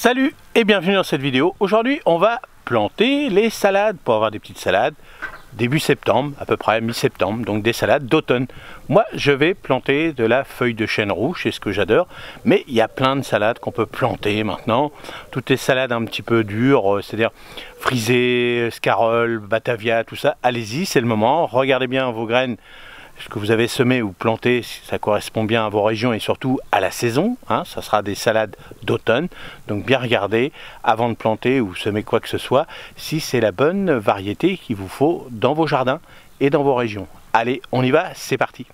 Salut et bienvenue dans cette vidéo. Aujourd'hui on va planter les salades pour avoir des petites salades début septembre, à peu près mi-septembre, donc des salades d'automne. Moi je vais planter de la feuille de chêne rouge, c'est ce que j'adore, mais il y a plein de salades qu'on peut planter maintenant. Toutes les salades un petit peu dures, c'est-à-dire frisées, scarole, batavia, tout ça, allez-y, c'est le moment. Regardez bien vos graines, ce que vous avez semé ou planté, ça correspond bien à vos régions et surtout à la saison, hein, ça sera des salades d'automne, donc bien regarder avant de planter ou semer quoi que ce soit, si c'est la bonne variété qu'il vous faut dans vos jardins et dans vos régions. Allez, on y va, c'est parti.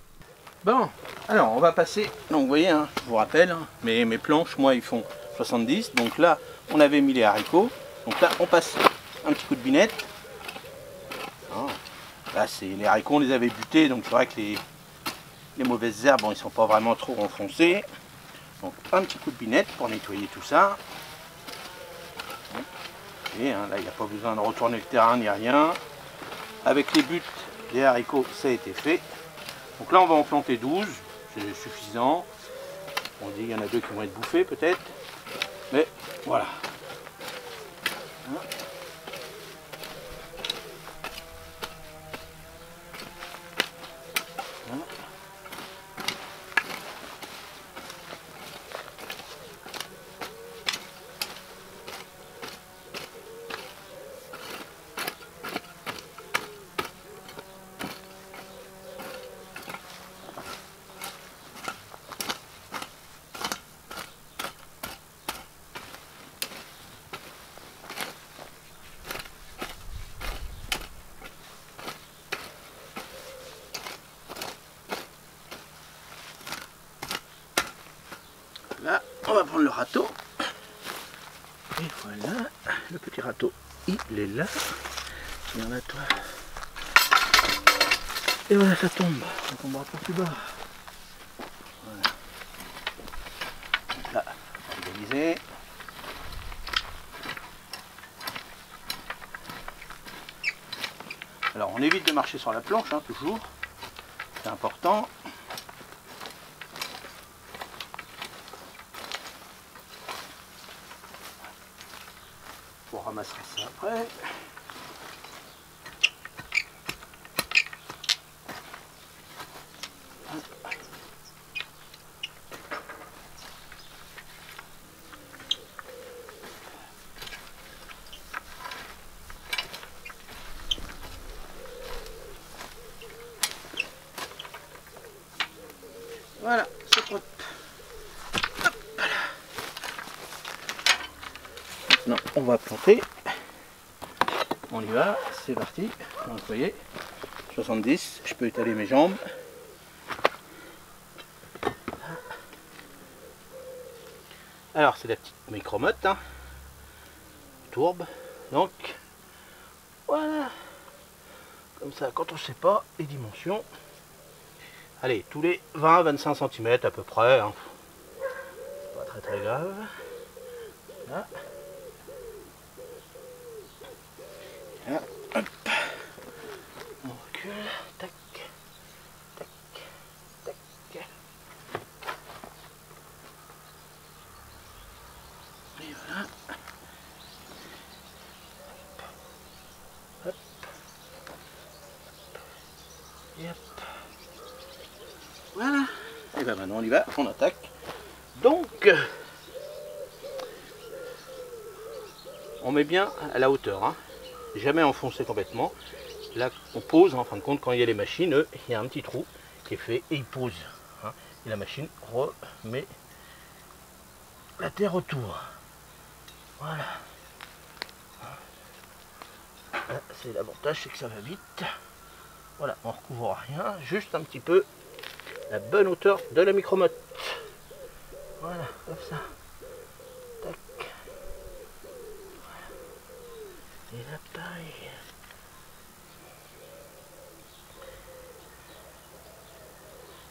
Bon, alors on va passer, donc vous voyez, hein, je vous rappelle, hein, mes planches, moi ils font 70, donc là on avait mis les haricots, donc là on passe un petit coup de binette. Oh. Là, les haricots, on les avait butés, donc c'est vrai que les mauvaises herbes, bon, ils ne sont pas vraiment trop enfoncés. Donc un petit coup de binette pour nettoyer tout ça. Et hein, là, il n'y a pas besoin de retourner le terrain ni rien. Avec les buts des haricots, ça a été fait. Donc là, on va en planter 12, c'est suffisant. On dit qu'il y en a 2 qui vont être bouffés peut-être. Mais voilà. Hein. Là, on va prendre le râteau. Et voilà, le petit râteau, il est là. Il y en a toi. Et voilà, ça tombe. Ça tombera pas plus bas. Voilà. Donc là, organiser. Alors, on évite de marcher sur la planche, hein, toujours. C'est important. On ramassera ça après. Voilà, c'est propre. Hop, voilà. Maintenant, on va planter. On y va, c'est parti. Donc, vous voyez, 70, je peux étaler mes jambes. Alors, c'est la petite micromotte, hein. Tourbe. Donc, voilà. Comme ça, quand on ne sait pas les dimensions. Allez, tous les 20-25 cm à peu près. Hein. Pas très très grave. Là. Là. Hop. On recule. Tac. Tac. Tac. Et voilà. Hop. Et hop. Voilà. Et bien maintenant on y va, on attaque. Donc, on met bien à la hauteur, hein. Jamais enfoncé complètement. Là, on pose, en fin de compte, quand il y a les machines, il y a un petit trou qui est fait et il pose. Hein. Et la machine remet la terre autour. Voilà. C'est l'avantage, c'est que ça va vite. Voilà, on ne recouvre rien, juste un petit peu la bonne hauteur de la micromotte. Voilà, comme ça. Tac. Voilà. Et la paille.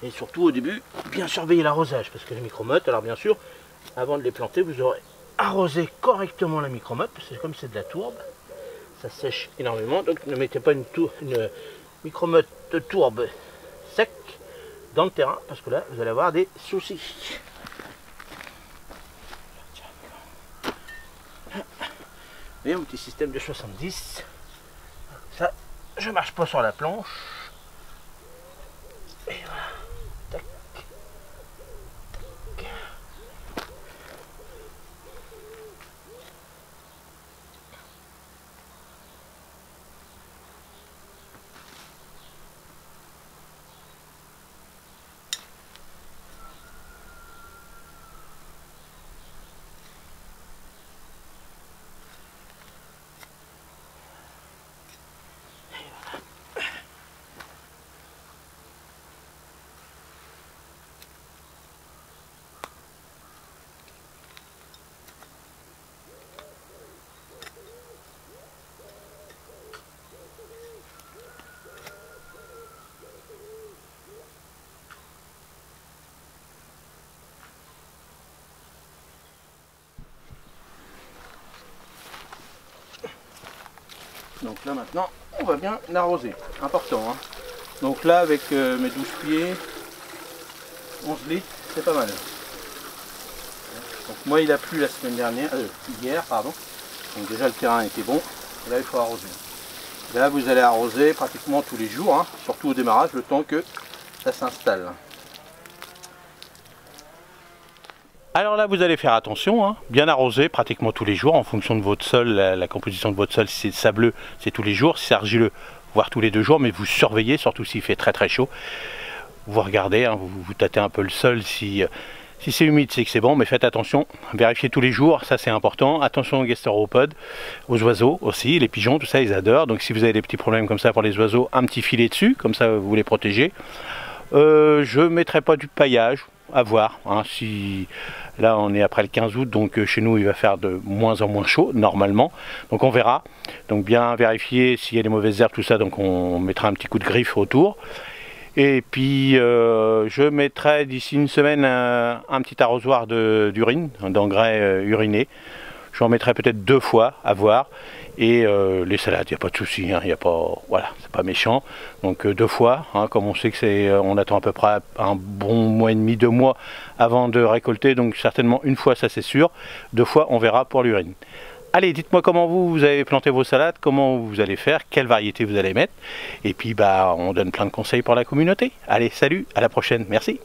Et surtout au début, bien surveiller l'arrosage, parce que les micromottes, alors bien sûr, avant de les planter, vous aurez arrosé correctement la micromotte, parce que comme c'est de la tourbe, ça sèche énormément, donc ne mettez pas une micromotte de tourbe sec dans le terrain, parce que là, vous allez avoir des soucis. Et un petit système de 70. Ça, je marche pas sur la planche. Et voilà. Tac. Tac. Donc là maintenant, on va bien l'arroser. Important. Hein. Donc là avec mes 12 pieds, 11 litres, c'est pas mal. Donc moi il a plu la semaine dernière, hier pardon. Donc déjà le terrain était bon. Et là il faut arroser. Là vous allez arroser pratiquement tous les jours, hein, surtout au démarrage, le temps que ça s'installe. Alors là vous allez faire attention, hein, bien arroser pratiquement tous les jours en fonction de votre sol, la composition de votre sol. Si c'est sableux, c'est tous les jours, si c'est argileux, voire tous les 2 jours, mais vous surveillez, surtout s'il fait très chaud. Vous regardez, hein, vous tâtez un peu le sol, si c'est humide c'est que c'est bon, mais faites attention, vérifiez tous les jours, ça c'est important. Attention aux gastéropodes, aux oiseaux aussi, les pigeons, tout ça ils adorent. Donc si vous avez des petits problèmes comme ça pour les oiseaux, un petit filet dessus, comme ça vous les protégez. Je ne mettrai pas du paillage, à voir, hein, si là on est après le 15 août, donc chez nous il va faire de moins en moins chaud normalement, donc on verra. Donc bien vérifier s'il y a des mauvaises herbes, tout ça, donc on mettra un petit coup de griffe autour. Et puis je mettrai d'ici une semaine un petit arrosoir d'urine, d'engrais uriné. J'en mettrai peut-être 2 fois, à voir. Et les salades, il n'y a pas de souci, hein, y a pas, voilà, c'est pas méchant. Donc 2 fois, hein, comme on sait que c'est, on attend à peu près un bon mois et demi, 2 mois avant de récolter. Donc certainement une fois, ça c'est sûr. 2 fois, on verra pour l'urine. Allez, dites-moi comment vous avez planté vos salades, comment vous allez faire, quelle variété vous allez mettre. Et puis bah, on donne plein de conseils pour la communauté. Allez, salut, à la prochaine, merci.